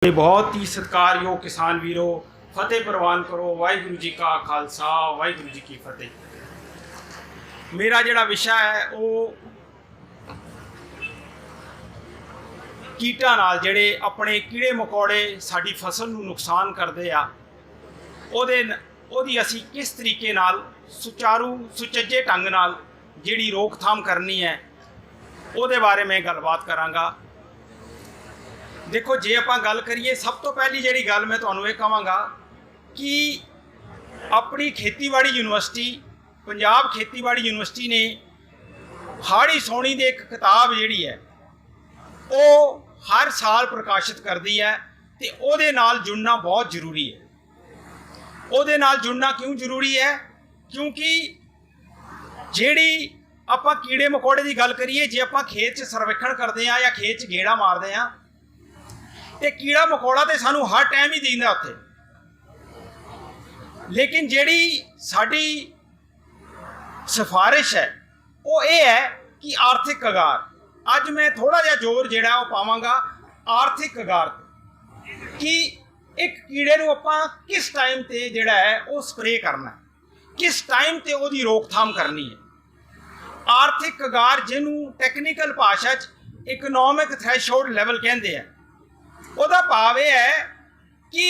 बहुत ही सत्कारयोग किसान वीरों, फतेह प्रवान करो। वाहिगुरु जी का खालसा, वाहिगुरु जी की फतेह। मेरा जिहड़ा विषय है वो कीटां नाल जिहड़े अपने कीड़े मकोड़े साडी फसल नूं नुकसान करदे आ, ओहदी असीं किस तरीके नाल सुचारू सुचज्जे ढंग नाल जिहड़ी रोकथाम करनी है ਉਹਦੇ बारे मैं गलबात करांगा। देखो, जे आपां गल करिए, सब तो पहली जिहड़ी गल मैं तुहानूं ये कहांगा कि अपनी खेतीबाड़ी यूनिवर्सिटी, पंजाब खेतीबाड़ी यूनिवर्सिटी ने हाड़ी सौणी दी एक किताब जिहड़ी है वो हर साल प्रकाशित करती है ते ਉਹਦੇ नाल जुड़ना बहुत जरूरी है। ਉਹਦੇ नाल जुड़ना क्यों जरूरी है? क्योंकि जिहड़ी ਆਪਾਂ कीड़े मकोड़े की गल करिए, जे ਆਪਾਂ खेत 'ਚ सर्वेखण करते हैं या खेत 'ਚ गेड़ा मारते हैं तो कीड़ा मकोड़ा तो सानू हर टाइम ही दिखता उत्थे, लेकिन जिहड़ी साडी सिफारिश है वो ये है कि आर्थिक कगार। अज मैं थोड़ा जिहा जोर जिहड़ा वो पावांगा आर्थिक कगार कि एक कीड़े नूं आपां किस टाइम ते जिहड़ा है वो स्प्रे करना, किस टाइम ते उसदी रोकथाम करनी है। आर्थिक कगार जिन्हों टैक्नीकल भाषा इकनॉमिक थ्रैशोल्ड लैवल कहते हैं, ਉਹਦਾ ਭਾਵ ਇਹ है कि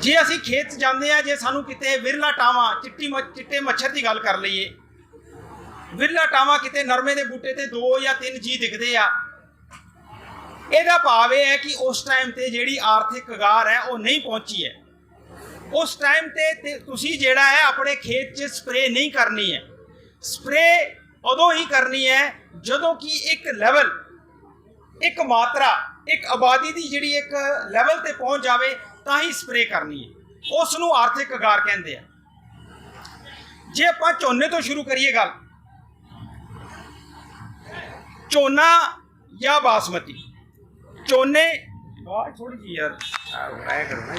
जे असी खेत जाते हैं, जे सानू किते विरला टावां चिट्टे मच्छर की गल कर लीए, विरला टावां किते नरमे के बूटे ते 2 या 3 जी दिखते आ, ਇਹਦਾ ਭਾਵ ਇਹ है कि उस टाइम ते जिहड़ी आर्थिक कगार है वो नहीं पहुँची है। उस टाइम ते तुसी जिहड़ा है अपने खेत 'ਚ स्प्रे नहीं करनी है। स्प्रे उदों ही करनी है जदों कि एक लैवल, एक मात्रा, एक आबादी की जिहड़ी एक लैवल ते पहुँच जाए तां ही स्प्रे करनी है। उस नूं आर्थिक कगार कहते हैं। जे आपां झोने तो शुरू करिए गल, झोना या बासमती, झोने थोड़ी जी यार करो ना,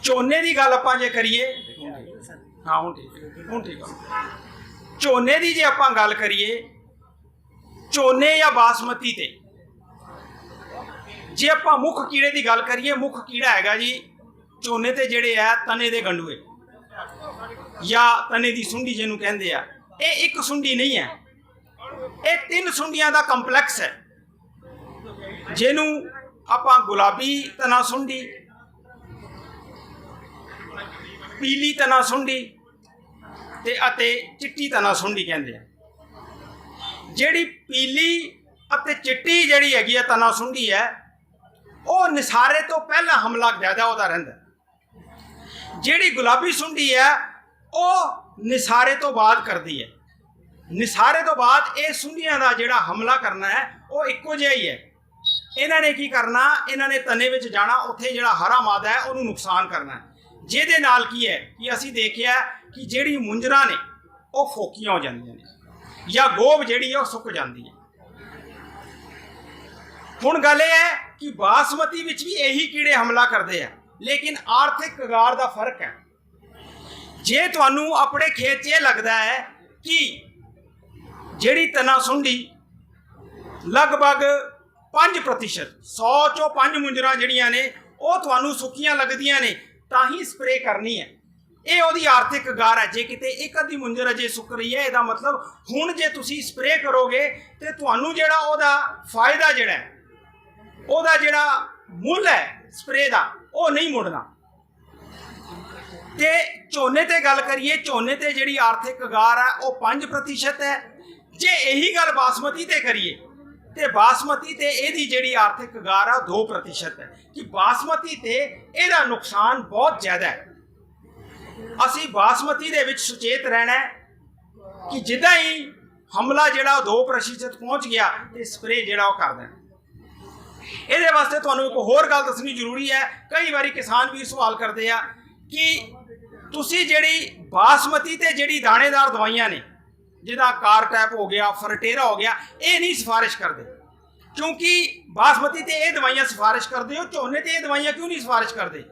झोने की गल आपां जे करिए, हाँ हुण ठीक है। झोने की जे आपां गल करिए, झोने या बासमती ते जे आपां मुख कीड़े की गल करिए, मुख कीड़ा हैगा जी झोने ते जिहड़े है तने दे गंडूए या तने की सुंडी जिन्हों कहते हैं। ये एक सुंडी नहीं है, ये 3 सुंडियां का कंपलैक्स है जिन्हों आपां गुलाबी तना सुंडी, पीली तना सुंडी ते अते चिट्टी तना सुंडी कहते हैं। जिहड़ी पीली अते चिट्टी जिहड़ी हैगी है तना सुंडी है, वो निसारे तो पहला हमला ज़्यादा होता रहिंदा। जिहड़ी गुलाबी सुंडी है वो निसारे तो बाद करती है। निसारे तो बाद ये सुंडियां का जिहड़ा हमला करना है वो इक्को जिहा ही है। इन्हां ने की करना, इन्हां ने तने विच जाना, उत्थे जिहड़ा हरा मादा है उहनूं नुकसान करना है। जिहदे नाल की है कि असीं देखिया कि जिहड़ी मुंजरां ने वो फोकियां हो जांदियां ने या गोभ जिहड़ी है वो सुक जाती है। हुण गल यह है कि बासमती विच भी यही कीड़े हमला करते हैं, लेकिन आर्थिक कगार का फर्क है। जे तुहानूं अपने खेत 'ਚ लगता है कि जिहड़ी तना सुंडी लगभग 5%, 100 चों 5 मुंजरां जिहड़ियां ने वो तुहानूं सुक्कियां लगदियां ने तां ही स्प्रे करनी है। ये ਉਹਦੀ आर्थिक कगार है। जे किते एक अद्धी मुंजर अजे सुक रही है, ਇਹਦਾ मतलब हुण जे तुसी स्प्रे करोगे तो तुहानूं जिहड़ा ਉਹਦਾ फायदा जिहड़ा ਉਹਦਾ जिहड़ा मुल है स्प्रे का वो नहीं मुड़ना। ते झोने ते गल करिए, झोने ते जिहड़ी आर्थिक कगार है वो 5% है। जे यही गल बासमती ते करिए तो बासमती ते ਇਹਦੀ जिहड़ी आर्थिक कगार है 2% है कि बासमती ते ਇਹਦਾ नुकसान बहुत ज़्यादा है। असी बासमती दे विच सुचेत रहना है कि जिदा ही हमला जिहड़ा 2% पहुँच गया तो स्प्रे जिहड़ा वो कर देना। ये वास्ते तुहानूं एक होर गल दसनी जरूरी है। कई बारी किसान भी सवाल करते हैं कि तुसी जिहड़ी बासमती ते जिहड़ी दाणेदार दवाइयां ने, जिदा कारटैप हो गया, फरटेरा हो गया, ये नहीं सिफारिश करते। क्योंकि बासमती ते ये दवाइयां सिफारिश करते हो, झोने ते ये दवाइयां क्यों नहीं सिफारिश करते?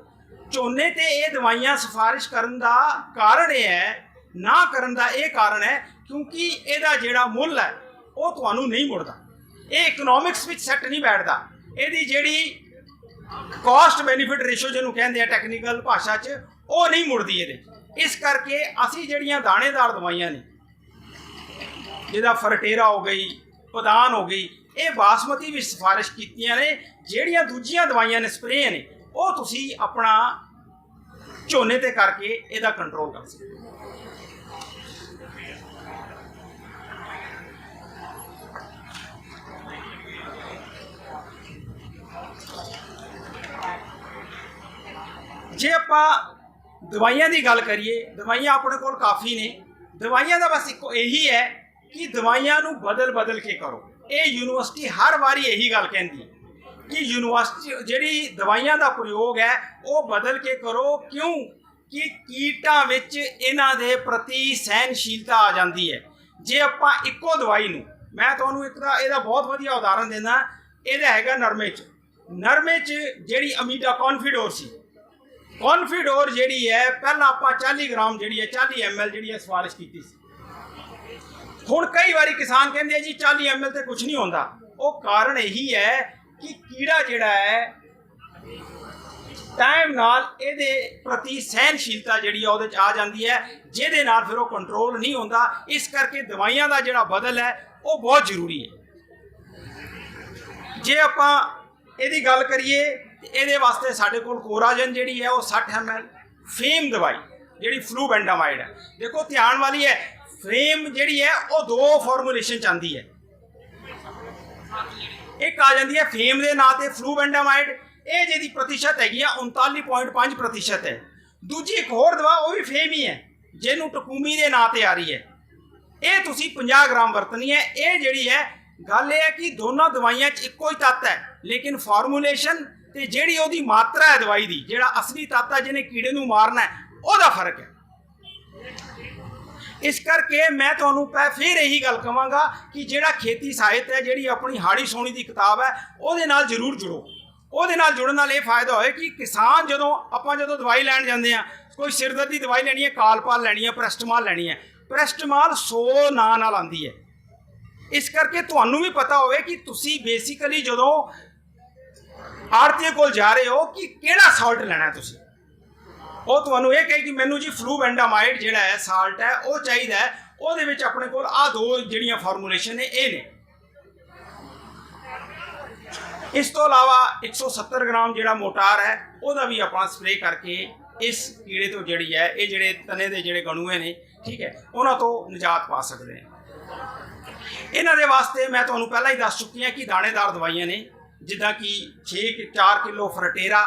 झोने ते ये दवाइयां सिफारिश करन दा कारण यह है, ना करन दा ये कारण है क्योंकि ਇਹਦਾ ਜਿਹੜਾ ਮੁੱਲ है वो तुहानूं नहीं मुड़दा। ये इकनॉमिक्स में सैट नहीं बैठता। ये जी कॉस्ट बेनीफिट रेशो जिन्होंने कहते हैं टैक्नीकल भाषा च, वो नहीं मुड़ती ये। इस करके असी जड़ियाँ दाणेदार दवाइयाँ ने, जिदा फरटेरा हो गई, पदान हो गई, ये बासमती भी सिफारिश कीतियां ने। ਜਿਹੜੀਆਂ ਦੂਜੀਆਂ ਦਵਾਈਆਂ ਨੇ स्प्रे ने ਉਹ ਤੁਸੀਂ अपना ਝੋਨੇ ਤੇ करके ਇਹਦਾ कंट्रोल कर सकते हो। जे ਆਪਾਂ ਦਵਾਈਆਂ ਦੀ ਗੱਲ ਕਰੀਏ, ਦਵਾਈਆਂ ਆਪਣੇ ਕੋਲ ਕਾਫੀ ਨੇ। ਦਵਾਈਆਂ ਦਾ ਬਸ ਇੱਕੋ ਇਹੀ ਹੈ कि दवाइयां नू बदल बदल के करो। ये यूनिवर्सिटी हर बारी यही गल कहती कि यूनिवर्सिटी जिहड़ी दवाइयां दा प्रयोग है वो बदल के करो। क्यों कि कीटां विच इन्हां दे प्रति सहनशीलता आ जाती है। जे आपां इक्को दवाई नू, मैं तुहानूं एक दा इहदा बहुत वधिया उदाहरण देना, इहदा हैगा नरमे च जिहड़ी अमीडा कॉन्फिडोर सी। कॉन्फिडोर जिहड़ी है पहलां आपां 40 ग्राम जिहड़ी है 40 ml जिहड़ी है सिफारिश कीती सी। हुण कई बारी किसान कहते हैं जी 40 ml तो कुछ नहीं होता। वो कारण यही है कि कीड़ा जिहड़ा है टाइम नाल इहदे प्रति सहनशीलता जिहड़ी है उहदे च आ जाती है, जिहदे नाल फिर वो कंट्रोल नहीं होता। इस करके दवाइयां दा जिहड़ा बदल है वो बहुत जरूरी है। जे आपां इहदी गल करिए इहदे वास्ते साडे कोल कोराजन जिहड़ी है वो 60 ml, फेम दवाई जिहड़ी फ्लूबेंडामाइड है। देखो ध्यान वाली है, फेम जिहड़ी है वो 2 फॉर्मूलेशन आती है। एक आ जाती है फेम के नाम से फ्लूबेंडामाइड, ये जिहदी प्रतिशत हैगी 39.5% है। दूजी एक होर दवा वो भी फेम ही है जिन्हों टकूमी के नाम से आ रही है। ये तुसी 50 ग्राम वरतनी है। ये जिहड़ी है गल है कि दोनों दवाइयां इक्को ही तत्त है, लेकिन फॉर्मूलेशन ते जिहड़ी उहदी मात्रा है दवाई की, जिहड़ा असली तत्त है जिन्हें कीड़े नूं मारना है, उहदा फर्क है। इस करके मैं तुहानूं फिर यही गल कहांगा कि जिहड़ा खेती साहित्य है, जिहड़ी अपनी हाड़ी सोनी की किताब है, उहदे नाल जरूर जुड़ो। उहदे नाल जुड़न नाल ये फायदा होए कि किसान जदों दवाई लैण जांदे आ, कोई सिरदर्द की दवाई लैनी है, कालपाल लैनी है, प्रेस्टमाल लैनी है, प्रेस्टमाल 100 नां नाल आंदी है। इस करके तुहानूं भी पता होवे कि तुसी बेसिकली जदों आड़तीए कोल जा रहे हो कि किहड़ा साल्ट लैना है तुसी, वो तुहानूं ये कहे कि मैनू जी फ्लूबेंडामाइड जिहड़ा है साल्ट है वो चाहिए है, उहदे विच अपने कोल आ 2 जिहड़ियां फॉर्मूलेशन ने ये ने। इस तो अलावा 170 ग्राम जिहड़ा मोटार है उहदा भी अपना स्प्रे करके इस कीड़े तो जिहड़ी है ये जिहड़े तने दे जिहड़े गणूए ने, ठीक है, उन्हां तो निजात पा सकते हैं। इन्हां दे वास्ते मैं तुहानूं पहलां ही दस चुकी हां कि दाणेदार दवाइयां ने, जिद्दां कि 4 किलो फरटेरा,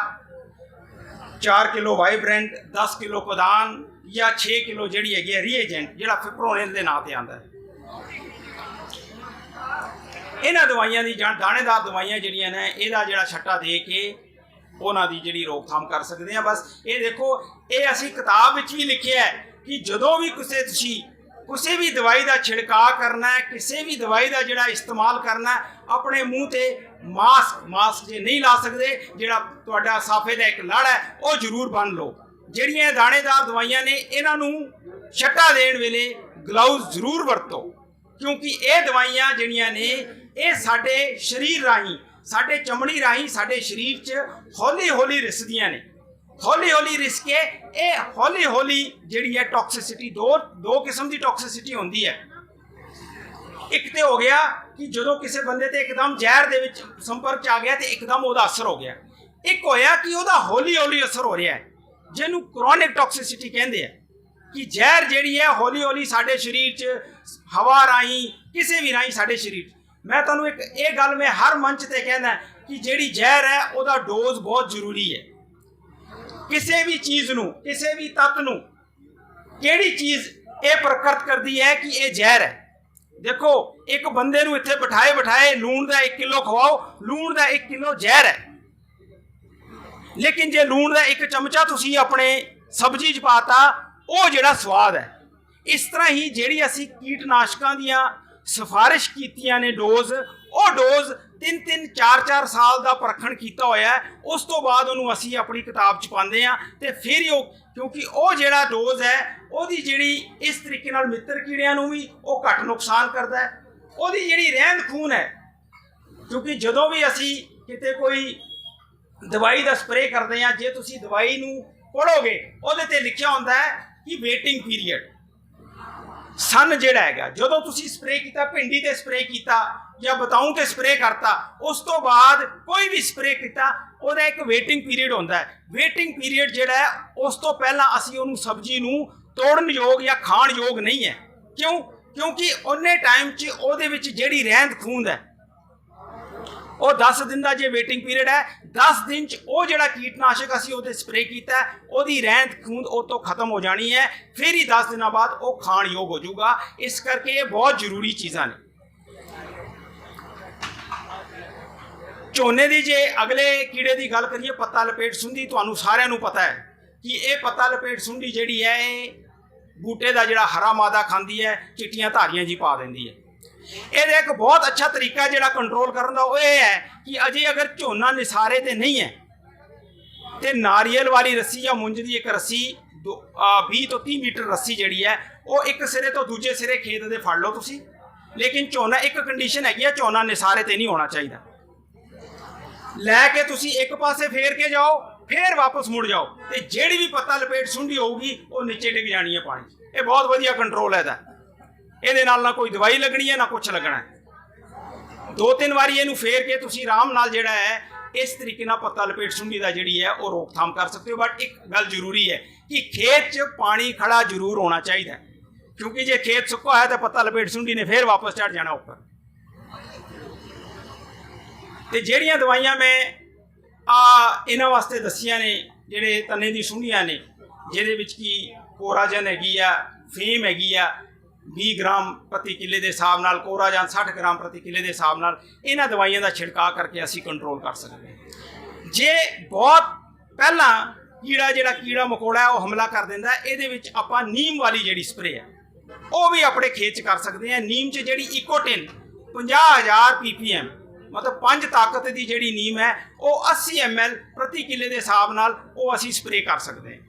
4 किलो वाइब्रेंट, 10 किलो पदान या 6 किलो जिहड़ी हैगी रीएजेंट जिहड़ा फिप्रोनिल के नाम से आता है। इन्हां दवाइयां दी दाणेदार दवाइयां जिहड़ियां ने इहदा जिहड़ा छट्टा दे के उन्हां दी जिहड़ी रोकथाम कर सकते हैं। बस ये देखो, ये असीं किताब विच भी लिखिआ है कि जदों भी किसी भी दवाई का छिड़काव करना है, किसी भी दवाई का जिहड़ा इस्तेमाल करना है, अपने मूँह ते मास्क जे नहीं ला सकते, जिहड़ा तुहाडा साफे का एक लड़ है वो जरूर बन लो। जिहड़ियां दाणेदार दवाइयां ने इन्हां नूं छट्टा देण वेले ग्लव्स जरूर वरतो, क्योंकि ये दवाइयां जिहड़ियां ने ये साडे शरीर राहीं, साडे चमड़ी राहीं साडे शरीर च हौली हौली रिसदियां ने। हौली हौली रिस के ये हौली हौली जिहड़ी है टॉक्सिसिटी, दो किस्म की टॉक्सिसिटी होंदी है। एक तो हो गया कि जो किसी बंदे ते एकदम जहर दे विच संपर्क च आ गया तो एकदम उसका असर हो गया। एक होया कि उसका हौली हौली असर हो रहा है, जिन्हों क्रॉनिक टॉक्सिसिटी कहते हैं, कि जहर जिहड़ी है हौली हौली साडे शरीर च हवा राहीं किसी भी राहीं साडे शरीर। मैं तुहानूं एक ये गल मैं हर मंच ते कहना कि जिहड़ी जहर है उसका डोज बहुत जरूरी है। किसी भी चीज़ नूं, किसी भी तत्त नूं किहड़ी चीज़ ये प्रकृत करती है कि ये जहर है। देखो, एक बंदे नूं इत्थे बिठाए लूण का 1 किलो खवाओ, लूण का 1 किलो जहर है, लेकिन जे लूण का 1 चमचा तुसीं अपने सब्जी च पाता, वो जिहड़ा स्वाद है। इस तरह ही जिहड़ी असीं कीटनाशकां दीआं सिफारिश कीतियां ने डोज, वो डोज 3-3 4-4 साल का परखण किया होया है, उस तो बाद उन्होंने असी अपनी किताब च पाते हैं तो फिर ही क्योंकि वो जिहड़ा डोज है उसकी जिहड़ी इस तरीके नाल मित्र कीड़ियां नूं भी वो घट नुकसान करता है। उसकी जिहड़ी रहंद खून है क्योंकि जदों भी असी किते कोई दवाई का स्प्रे करते हैं, जे तुसी दवाई नूं पढ़ोगे उहदे ते लिखिया हुंदा है कि वेटिंग पीरीयड सन जिहड़ा हैगा, जदों तुसी स्प्रे कीता, भिंडी ते स्प्रे कीता या बताऊं ते स्प्रे करता, उस तो बाद कोई भी स्प्रे कीता ਉਹਦਾ एक वेटिंग पीरीयड होंदा है। वेटिंग पीरीयड ਜਿਹੜਾ है उस तो पहला ਅਸੀਂ ਉਹਨੂੰ सब्जी ਨੂੰ ਤੋੜਨ ਯੋਗ ਜਾਂ ਖਾਣ ਯੋਗ नहीं है। क्यों? क्योंकि ਉਹਨੇ टाइम 'ਚ ਉਹਦੇ ਵਿੱਚ ਜਿਹੜੀ ਰਹਿੰਦ ਖੂੰਦ है ਉਹ 10 दिन ਦਾ ਜੇ वेटिंग पीरीयड है, 10 दिन 'ਚ ਉਹ ਜਿਹੜਾ ਕੀਟਨਾਸ਼ਕ ਅਸੀਂ ਉਹਦੇ स्प्रे ਕੀਤਾ ਉਹਦੀ ਰਹਿੰਦ ਖੂੰਦ ਉਹ ਤੋਂ ਖਤਮ ਹੋ ਜਾਣੀ है, फिर ही 10 ਦਿਨਾਂ ਬਾਅਦ ਉਹ ਖਾਣ ਯੋਗ ਹੋ ਜਾਊਗਾ। ਇਸ ਕਰਕੇ ਇਹ ਬਹੁਤ ਜ਼ਰੂਰੀ ਚੀਜ਼ਾਂ ਨੇ। ਝੋਨੇ ਦੀ ਜੇ ਅਗਲੇ ਕੀੜੇ ਦੀ ਗੱਲ ਕਰੀਏ, ਪੱਤਾ ਲਪੇਟ ਸੁੰਡੀ, ਤੁਹਾਨੂੰ ਸਾਰਿਆਂ ਨੂੰ ਪਤਾ ਹੈ ਕਿ ਇਹ ਪੱਤਾ ਲਪੇਟ ਸੁੰਡੀ ਜਿਹੜੀ ਹੈ ਇਹ ਬੂਟੇ ਦਾ ਜਿਹੜਾ ਹਰਾ ਮਾਦਾ ਖਾਂਦੀ ਹੈ, ਚਿੱਟੀਆਂ ਧਾਰੀਆਂ ਜੀ ਪਾ ਦਿੰਦੀ ਹੈ। ਇਹਦਾ ਇੱਕ ਬਹੁਤ ਅੱਛਾ ਤਰੀਕਾ ਜਿਹੜਾ ਕੰਟਰੋਲ ਕਰਨ ਦਾ ਉਹ ਇਹ ਹੈ ਕਿ ਅਜੇ ਅਗਰ ਝੋਨਾ ਨਿਸਾਰੇ ਤੇ ਨਹੀਂ ਹੈ ਤੇ ਨਾਰੀਅਲ ਵਾਲੀ ਰੱਸੀ ਜਾਂ ਮੁੰਜ ਦੀ ਇੱਕ ਰੱਸੀ 20 ਤੋਂ 30 ਮੀਟਰ ਰੱਸੀ ਜਿਹੜੀ ਹੈ ਉਹ ਇੱਕ ਸਿਰੇ ਤੋਂ ਦੂਜੇ ਸਿਰੇ ਖੇਤ ਦੇ ਫੜ ਲਓ ਤੁਸੀਂ। ਲੇਕਿਨ ਝੋਨਾ ਇੱਕ ਕੰਡੀਸ਼ਨ ਹੈਗੀ ਹੈ, ਝੋਨਾ ਨਿਸਾਰੇ ਤੇ ਨਹੀਂ ਹੋਣਾ ਚਾਹੀਦਾ। ਲੈ ਕੇ ਤੁਸੀਂ ਇੱਕ ਪਾਸੇ ਫੇਰ ਕੇ ਜਾਓ, ਫਿਰ ਵਾਪਸ ਮੁੜ ਜਾਓ ਤੇ ਜਿਹੜੀ ਵੀ ਪੱਤਾ ਲਪੇਟ ਸੁੰਡੀ ਹੋਊਗੀ ਉਹ ਨੀਚੇ ਡਿੱਗ ਜਾਣੀ ਹੈ ਪਾਣੀ 'ਚ। ਇਹ ਬਹੁਤ ਵਧੀਆ ਕੰਟਰੋਲ ਹੈ ਇਹਦਾ। ਇਹਦੇ ਨਾਲ ਨਾ ਕੋਈ ਦਵਾਈ ਲੱਗਣੀ ਹੈ ਨਾ ਕੁਛ ਲੱਗਣਾ ਹੈ। 2-3 ਵਾਰੀ ਇਹਨੂੰ ਫੇਰ ਕੇ ਤੁਸੀਂ ਆਰਾਮ ਨਾਲ ਜਿਹੜਾ ਹੈ ਇਸ ਤਰੀਕੇ ਨਾਲ ਪੱਤਾ ਲਪੇਟ ਸੁੰਡੀ ਦਾ ਜਿਹੜੀ ਹੈ ਉਹ ਰੋਕਥਾਮ ਕਰ ਸਕਦੇ ਹੋ। ਬਟ ਇੱਕ ਗੱਲ ਜ਼ਰੂਰੀ ਹੈ ਕਿ ਖੇਤ 'ਚ ਪਾਣੀ ਖੜਾ ਜ਼ਰੂਰ ਹੋਣਾ ਚਾਹੀਦਾ, ਕਿਉਂਕਿ ਜੇ ਖੇਤ ਸੁੱਕਾ ਹੋਇਆ ਤਾਂ ਪੱਤਾ ਲਪੇਟ ਸੁੰਡੀ ਨੇ ਫੇਰ ਵਾਪਸ ਚੜ ਜਾਣਾ ਉੱਪਰ। ਤੇ ਜਿਹੜੀਆਂ ਦਵਾਈਆਂ ਮੈਂ ਇਹਨਾਂ ਵਾਸਤੇ ਦੱਸੀਆਂ ਨੇ, ਜਿਹੜੇ ਤਨੇ ਦੀ ਸੁੰਡੀਆਂ ਨੇ, ਜਿਹਦੇ ਵਿੱਚ ਕੀ ਕੋਰਾਜਨ ਹੈਗੀ ਆ, ਫੇਮ ਹੈਗੀ ਆ 20 ਗ੍ਰਾਮ ਪ੍ਰਤੀ ਕਿੱਲੇ ਦੇ ਹਿਸਾਬ ਨਾਲ, ਕੋਰਾਜਨ 60 ਗ੍ਰਾਮ ਪ੍ਰਤੀ ਕਿੱਲੇ ਦੇ ਹਿਸਾਬ ਨਾਲ, ਇਹਨਾਂ ਦਵਾਈਆਂ ਦਾ ਛਿੜਕਾਅ ਕਰਕੇ ਅਸੀਂ ਕੰਟਰੋਲ ਕਰ ਸਕਦੇ ਹਾਂ। ਜੇ ਬਹੁਤ ਪਹਿਲਾਂ ਜਿਹੜਾ ਕੀੜਾ ਮਕੌੜਾ ਹੈ ਉਹ ਹਮਲਾ ਕਰ ਦਿੰਦਾ, ਇਹਦੇ ਵਿੱਚ ਆਪਾਂ ਨੀਮ ਵਾਲੀ ਜਿਹੜੀ ਸਪਰੇ ਹੈ ਉਹ ਵੀ ਆਪਣੇ ਖੇਤ 'ਚ ਕਰ ਸਕਦੇ ਹਾਂ। ਨੀਮ 'ਚ ਜਿਹੜੀ ਇਕੋਟਿਨ 50,000 ppm मतलब 5 ਤਾਕਤ ਦੀ ਜਿਹੜੀ ਨੀਮ ਹੈ ਉਹ 80 ml ਪ੍ਰਤੀ ਕਿੱਲੇ ਦੇ ਹਿਸਾਬ ਨਾਲ ਉਹ ਅਸੀਂ ਸਪਰੇ ਕਰ ਸਕਦੇ ਹਾਂ।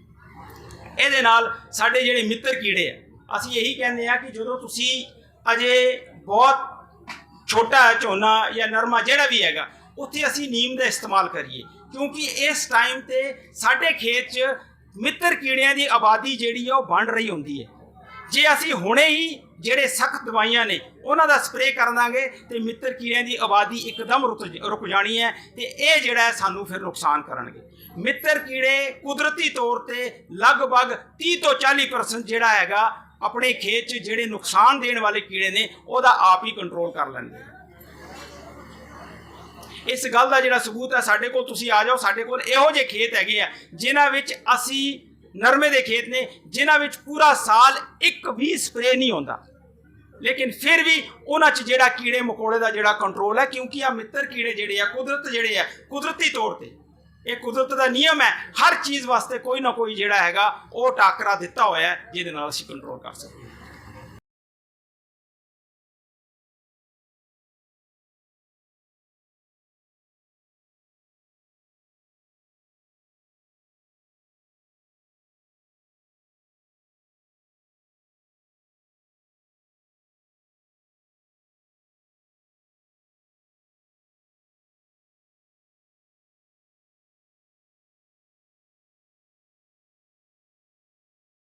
ਇਹਦੇ ਨਾਲ ਸਾਡੇ ਜਿਹੜੇ ਮਿੱਤਰ ਕੀੜੇ ਆ, ਅਸੀਂ ਇਹੀ ਕਹਿੰਦੇ ਆ ਕਿ ਜਦੋਂ ਤੁਸੀਂ ਅਜੇ ਬਹੁਤ ਛੋਟਾ ਝੋਨਾ ਜਾਂ ਨਰਮਾ ਜਿਹੜਾ ਵੀ ਹੈਗਾ ਉੱਥੇ ਅਸੀਂ ਨੀਮ ਦਾ ਇਸਤੇਮਾਲ ਕਰੀਏ, ਕਿਉਂਕਿ ਇਸ ਟਾਈਮ ਤੇ ਸਾਡੇ ਖੇਤ 'ਚ ਮਿੱਤਰ ਕੀੜਿਆਂ ਦੀ ਆਬਾਦੀ ਜਿਹੜੀ ਆ ਉਹ ਬਣ ਰਹੀ ਹੁੰਦੀ ਹੈ। ਜੇ ਅਸੀਂ ਹੁਣੇ ਹੀ ਜਿਹੜੇ ਸਖਤ ਦਵਾਈਆਂ ਨੇ ਉਹਨਾਂ ਦਾ ਸਪਰੇ ਕਰ ਦਾਂਗੇ ਤੇ ਮਿੱਤਰ ਕੀੜਿਆਂ ਦੀ ਆਬਾਦੀ ਇੱਕਦਮ ਰੁਕ ਜਾਣੀ ਹੈ ਤੇ ਇਹ ਜਿਹੜਾ ਸਾਨੂੰ ਫਿਰ ਨੁਕਸਾਨ ਕਰਨਗੇ। ਮਿੱਤਰ ਕੀੜੇ ਕੁਦਰਤੀ ਤੌਰ ਤੇ ਲਗਭਗ 30 ਤੋਂ 40% ਜਿਹੜਾ ਹੈਗਾ ਆਪਣੇ ਖੇਤ 'ਚ ਜਿਹੜੇ ਨੁਕਸਾਨ ਦੇਣ ਵਾਲੇ ਕੀੜੇ ਨੇ ਉਹਦਾ ਆਪ ਹੀ ਕੰਟਰੋਲ ਕਰ ਲੈਂਦੇ। ਇਸ ਗੱਲ ਦਾ ਜਿਹੜਾ ਸਬੂਤ ਹੈ, ਸਾਡੇ ਕੋਲ ਤੁਸੀਂ ਆ ਜਾਓ, ਸਾਡੇ ਕੋਲ ਇਹੋ ਜਿਹੇ ਖੇਤ ਹੈਗੇ ਆ ਜਿਨ੍ਹਾਂ ਵਿੱਚ ਅਸੀਂ ਨਰਮੇ ਦੇ ਖੇਤ ਨੇ ਜਿਨ੍ਹਾਂ ਵਿੱਚ ਪੂਰਾ ਸਾਲ ਇੱਕ ਵੀ ਸਪਰੇ ਨਹੀਂ ਹੁੰਦਾ, ਲੇਕਿਨ ਫਿਰ ਵੀ ਉਹਨਾਂ 'ਚ ਜਿਹੜਾ ਕੀੜੇ ਮਕੌੜੇ ਦਾ ਜਿਹੜਾ ਕੰਟਰੋਲ ਹੈ, ਕਿਉਂਕਿ ਆ ਮਿੱਤਰ ਕੀੜੇ ਜਿਹੜੇ ਆ ਕੁਦਰਤੀ ਤੌਰ ਤੇ ਇਹ ਕੁਦਰਤ ਦਾ ਨਿਯਮ ਹੈ, ਹਰ ਚੀਜ਼ ਵਾਸਤੇ ਕੋਈ ਨਾ ਕੋਈ ਜਿਹੜਾ ਹੈਗਾ ਉਹ ਟਾਕਰਾ ਦਿੱਤਾ ਹੋਇਆ ਹੈ ਜਿਹਦੇ ਨਾਲ ਅਸੀਂ ਕੰਟਰੋਲ ਕਰ ਸਕਦੇ ਹਾਂ।